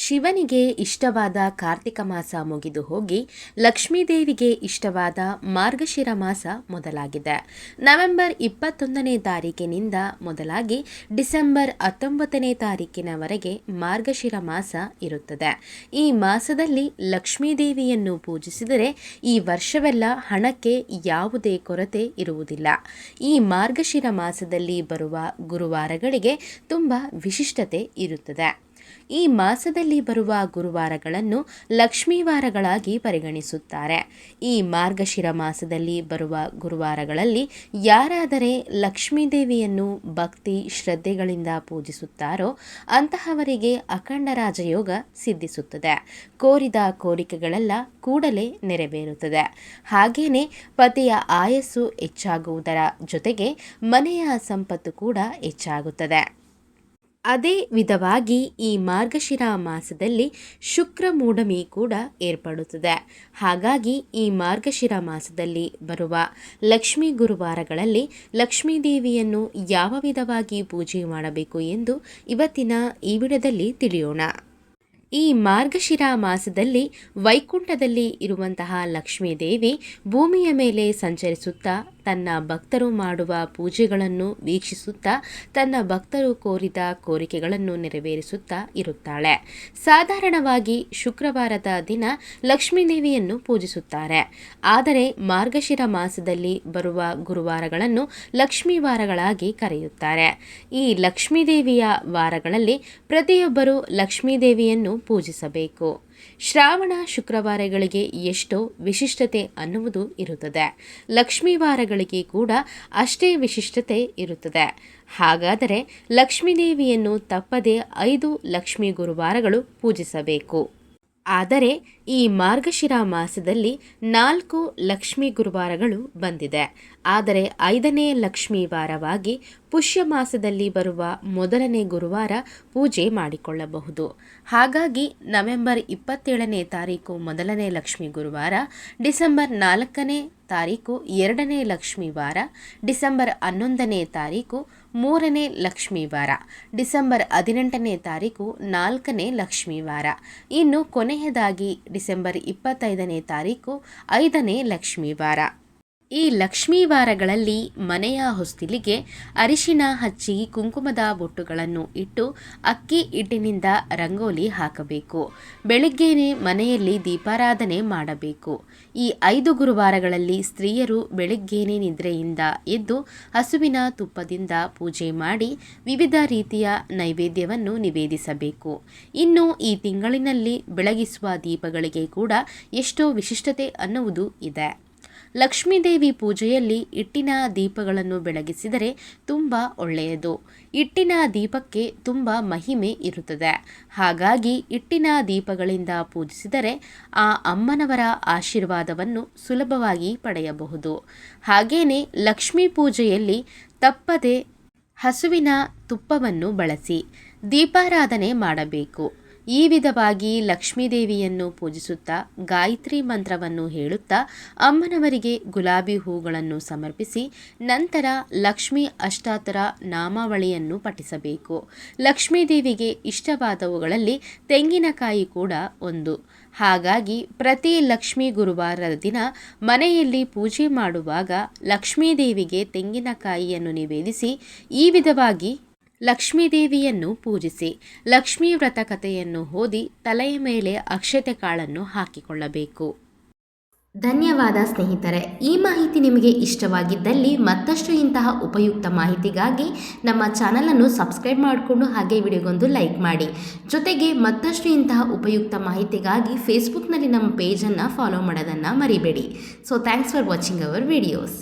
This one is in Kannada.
ಶಿವನಿಗೆ ಇಷ್ಟವಾದ ಕಾರ್ತಿಕ ಮಾಸ ಮುಗಿದು ಹೋಗಿ ಲಕ್ಷ್ಮೀದೇವಿಗೆ ಇಷ್ಟವಾದ ಮಾರ್ಗಶಿರ ಮಾಸ ಮೊದಲಾಗಿದೆ. ನವೆಂಬರ್ 21ನೇ ತಾರೀಕಿನಿಂದ ಮೊದಲಾಗಿ ಡಿಸೆಂಬರ್ 19ನೇ ತಾರೀಕಿನವರೆಗೆ ಮಾರ್ಗಶಿರ ಮಾಸ ಇರುತ್ತದೆ. ಈ ಮಾಸದಲ್ಲಿ ಲಕ್ಷ್ಮೀದೇವಿಯನ್ನು ಪೂಜಿಸಿದರೆ ಈ ವರ್ಷವೆಲ್ಲ ಹಣಕ್ಕೆ ಯಾವುದೇ ಕೊರತೆ ಇರುವುದಿಲ್ಲ. ಈ ಮಾರ್ಗಶಿರ ಮಾಸದಲ್ಲಿ ಬರುವ ಗುರುವಾರಗಳಿಗೆ ತುಂಬ ವಿಶಿಷ್ಟತೆ ಇರುತ್ತದೆ. ಈ ಮಾಸದಲ್ಲಿ ಬರುವ ಗುರುವಾರಗಳನ್ನು ಲಕ್ಷ್ಮೀವಾರಗಳಾಗಿ ಪರಿಗಣಿಸುತ್ತಾರೆ. ಈ ಮಾರ್ಗಶಿರ ಮಾಸದಲ್ಲಿ ಬರುವ ಗುರುವಾರಗಳಲ್ಲಿ ಯಾರಾದರೆ ಲಕ್ಷ್ಮೀದೇವಿಯನ್ನು ಭಕ್ತಿ ಶ್ರದ್ಧೆಗಳಿಂದ ಪೂಜಿಸುತ್ತಾರೋ ಅಂತಹವರಿಗೆ ಅಖಂಡ ರಾಜಯೋಗ ಸಿದ್ಧಿಸುತ್ತದೆ. ಕೋರಿದ ಕೋರಿಕೆಗಳೆಲ್ಲ ಕೂಡಲೇ ನೆರವೇರುತ್ತದೆ. ಹಾಗೇನೆ ಪತಿಯ ಆಯಸ್ಸು ಹೆಚ್ಚಾಗುವುದರ ಜೊತೆಗೆ ಮನೆಯ ಸಂಪತ್ತು ಕೂಡ ಹೆಚ್ಚಾಗುತ್ತದೆ. ಅದೇ ವಿಧವಾಗಿ ಈ ಮಾರ್ಗಶಿರ ಮಾಸದಲ್ಲಿ ಶುಕ್ರ ಮೂಢಮಿ ಕೂಡ ಏರ್ಪಡುತ್ತದೆ. ಹಾಗಾಗಿ ಈ ಮಾರ್ಗಶಿರ ಮಾಸದಲ್ಲಿ ಬರುವ ಲಕ್ಷ್ಮೀ ಗುರುವಾರಗಳಲ್ಲಿ ಲಕ್ಷ್ಮೀದೇವಿಯನ್ನು ಯಾವ ವಿಧವಾಗಿ ಪೂಜೆ ಮಾಡಬೇಕು ಎಂದು ಇವತ್ತಿನ ಈ ವಿಡಿಯೋದಲ್ಲಿ ತಿಳಿಯೋಣ. ಈ ಮಾರ್ಗಶಿರ ಮಾಸದಲ್ಲಿ ವೈಕುಂಠದಲ್ಲಿ ಇರುವಂತಹ ಲಕ್ಷ್ಮೀದೇವಿ ಭೂಮಿಯ ಮೇಲೆ ಸಂಚರಿಸುತ್ತಾ ತನ್ನ ಭಕ್ತರು ಮಾಡುವ ಪೂಜೆಗಳನ್ನು ವೀಕ್ಷಿಸುತ್ತಾ ತನ್ನ ಭಕ್ತರು ಕೋರಿದ ಕೋರಿಕೆಗಳನ್ನು ನೆರವೇರಿಸುತ್ತಾ ಇರುತ್ತಾಳೆ. ಸಾಧಾರಣವಾಗಿ ಶುಕ್ರವಾರದ ದಿನ ಲಕ್ಷ್ಮೀದೇವಿಯನ್ನು ಪೂಜಿಸುತ್ತಾರೆ. ಆದರೆ ಮಾರ್ಗಶಿರ ಮಾಸದಲ್ಲಿ ಬರುವ ಗುರುವಾರಗಳನ್ನು ಲಕ್ಷ್ಮೀವಾರಗಳಾಗಿ ಕರೆಯುತ್ತಾರೆ. ಈ ಲಕ್ಷ್ಮೀದೇವಿಯ ವಾರಗಳಲ್ಲಿ ಪ್ರತಿಯೊಬ್ಬರು ಲಕ್ಷ್ಮೀದೇವಿಯನ್ನು ಪೂಜಿಸಬೇಕು. ಶ್ರಾವಣ ಶುಕ್ರವಾರಗಳಿಗೆ ಎಷ್ಟೋ ವಿಶಿಷ್ಟತೆ ಅನ್ನುವುದು ಇರುತ್ತದೆ. ಲಕ್ಷ್ಮೀವಾರಗಳಿಗೆ ಕೂಡ ಅಷ್ಟೇ ವಿಶಿಷ್ಟತೆ ಇರುತ್ತದೆ. ಹಾಗಾದರೆ ಲಕ್ಷ್ಮೀದೇವಿಯನ್ನು ತಪ್ಪದೆ 5 ಲಕ್ಷ್ಮೀ ಗುರುವಾರಗಳು ಪೂಜಿಸಬೇಕು. ಆದರೆ ಈ ಮಾರ್ಗಶಿರ ಮಾಸದಲ್ಲಿ 4 ಲಕ್ಷ್ಮೀ ಗುರುವಾರಗಳು ಬಂದಿದೆ. ಆದರೆ 5ನೇ ಲಕ್ಷ್ಮೀ ವಾರವಾಗಿ ಪುಷ್ಯ ಮಾಸದಲ್ಲಿ ಬರುವ ಮೊದಲನೇ ಗುರುವಾರ ಪೂಜೆ ಮಾಡಿಕೊಳ್ಳಬಹುದು. ಹಾಗಾಗಿ ನವೆಂಬರ್ 27ನೇ ತಾರೀಕು ಮೊದಲನೇ ಲಕ್ಷ್ಮೀ ಗುರುವಾರ, ಡಿಸೆಂಬರ್ 4ನೇ ತಾರೀಕು 2ನೇ ಲಕ್ಷ್ಮೀ ವಾರ, ಡಿಸೆಂಬರ್ 11ನೇ ತಾರೀಕು 3ನೇ ಲಕ್ಷ್ಮೀ ವಾರ, ಡಿಸೆಂಬರ್ 18ನೇ ತಾರೀಕು 4ನೇ ಲಕ್ಷ್ಮೀ ವಾರ, ಇನ್ನು ಕೊನೆಯದಾಗಿ ಡಿಸೆಂಬರ್ 25ನೇ ತಾರೀಕು 5ನೇ ಲಕ್ಷ್ಮೀ ವಾರ. ಈ ಲಕ್ಷ್ಮೀ ವಾರಗಳಲ್ಲಿ ಮನೆಯ ಹೊಸ್ತಿಲಿಗೆ ಅರಿಶಿನ ಹಚ್ಚಿ ಕುಂಕುಮದ ಬೊಟ್ಟುಗಳನ್ನು ಇಟ್ಟು ಅಕ್ಕಿ ಹಿಟ್ಟಿನಿಂದ ರಂಗೋಲಿ ಹಾಕಬೇಕು. ಬೆಳಿಗ್ಗೆನೇ ಮನೆಯಲ್ಲಿ ದೀಪಾರಾಧನೆ ಮಾಡಬೇಕು. ಈ 5 ಗುರುವಾರಗಳಲ್ಲಿ ಸ್ತ್ರೀಯರು ಬೆಳಿಗ್ಗೆನೇ ನಿದ್ರೆಯಿಂದ ಎದ್ದು ಹಸುವಿನ ತುಪ್ಪದಿಂದ ಪೂಜೆ ಮಾಡಿ ವಿವಿಧ ರೀತಿಯ ನೈವೇದ್ಯವನ್ನು ನಿವೇದಿಸಬೇಕು. ಇನ್ನು ಈ ತಿಂಗಳಿನಲ್ಲಿ ಬೆಳಗಿಸುವ ದೀಪಗಳಿಗೆ ಕೂಡ ಎಷ್ಟೋ ವಿಶಿಷ್ಟತೆ ಅನ್ನುವುದು ಇದೆ. ಲಕ್ಷ್ಮೀದೇವಿ ಪೂಜೆಯಲ್ಲಿ ಹಿಟ್ಟಿನ ದೀಪಗಳನ್ನು ಬೆಳಗಿಸಿದರೆ ತುಂಬ ಒಳ್ಳೆಯದು. ಹಿಟ್ಟಿನ ದೀಪಕ್ಕೆ ತುಂಬ ಮಹಿಮೆ ಇರುತ್ತದೆ. ಹಾಗಾಗಿ ಹಿಟ್ಟಿನ ದೀಪಗಳಿಂದ ಪೂಜಿಸಿದರೆ ಆ ಅಮ್ಮನವರ ಆಶೀರ್ವಾದವನ್ನು ಸುಲಭವಾಗಿ ಪಡೆಯಬಹುದು. ಹಾಗೇನೆ ಲಕ್ಷ್ಮೀ ಪೂಜೆಯಲ್ಲಿ ತಪ್ಪದೆ ಹಸುವಿನ ತುಪ್ಪವನ್ನು ಬಳಸಿ ದೀಪಾರಾಧನೆ ಮಾಡಬೇಕು. ಈ ವಿಧವಾಗಿ ಲಕ್ಷ್ಮೀದೇವಿಯನ್ನು ಪೂಜಿಸುತ್ತಾ ಗಾಯತ್ರಿ ಮಂತ್ರವನ್ನು ಹೇಳುತ್ತಾ ಅಮ್ಮನವರಿಗೆ ಗುಲಾಬಿ ಹೂಗಳನ್ನು ಸಮರ್ಪಿಸಿ ನಂತರ ಲಕ್ಷ್ಮೀ ಅಷ್ಟಾತ್ತರ ನಾಮಾವಳಿಯನ್ನು ಪಠಿಸಬೇಕು. ಲಕ್ಷ್ಮೀದೇವಿಗೆ ಇಷ್ಟವಾದವುಗಳಲ್ಲಿ ತೆಂಗಿನಕಾಯಿ ಕೂಡ ಒಂದು. ಹಾಗಾಗಿ ಪ್ರತಿ ಲಕ್ಷ್ಮೀ ಗುರುವಾರದ ದಿನ ಮನೆಯಲ್ಲಿ ಪೂಜೆ ಮಾಡುವಾಗ ಲಕ್ಷ್ಮೀದೇವಿಗೆ ತೆಂಗಿನಕಾಯಿಯನ್ನು ನಿವೇದಿಸಿ ಈ ವಿಧವಾಗಿ ಲಕ್ಷ್ಮೀದೇವಿಯನ್ನು ಪೂಜಿಸಿ ಲಕ್ಷ್ಮೀ ವ್ರತ ಕಥೆಯನ್ನು ಓದಿ ತಲೆಯ ಮೇಲೆ ಅಕ್ಷತೆ ಕಾಳನ್ನು ಹಾಕಿಕೊಳ್ಳಬೇಕು. ಧನ್ಯವಾದ ಸ್ನೇಹಿತರೆ. ಈ ಮಾಹಿತಿ ನಿಮಗೆ ಇಷ್ಟವಾಗಿದ್ದಲ್ಲಿ ಮತ್ತಷ್ಟು ಇಂತಹ ಉಪಯುಕ್ತ ಮಾಹಿತಿಗಾಗಿ ನಮ್ಮ ಚಾನಲನ್ನು ಸಬ್ಸ್ಕ್ರೈಬ್ ಮಾಡಿಕೊಂಡು ಹಾಗೆ ವಿಡಿಯೋಗೊಂದು ಲೈಕ್ ಮಾಡಿ. ಜೊತೆಗೆ ಮತ್ತಷ್ಟು ಇಂತಹ ಉಪಯುಕ್ತ ಮಾಹಿತಿಗಾಗಿ ಫೇಸ್ಬುಕ್ನಲ್ಲಿ ನಮ್ಮ ಪೇಜನ್ನು ಫಾಲೋ ಮಾಡೋದನ್ನು ಮರಿಬೇಡಿ. So thanks for watching our videos.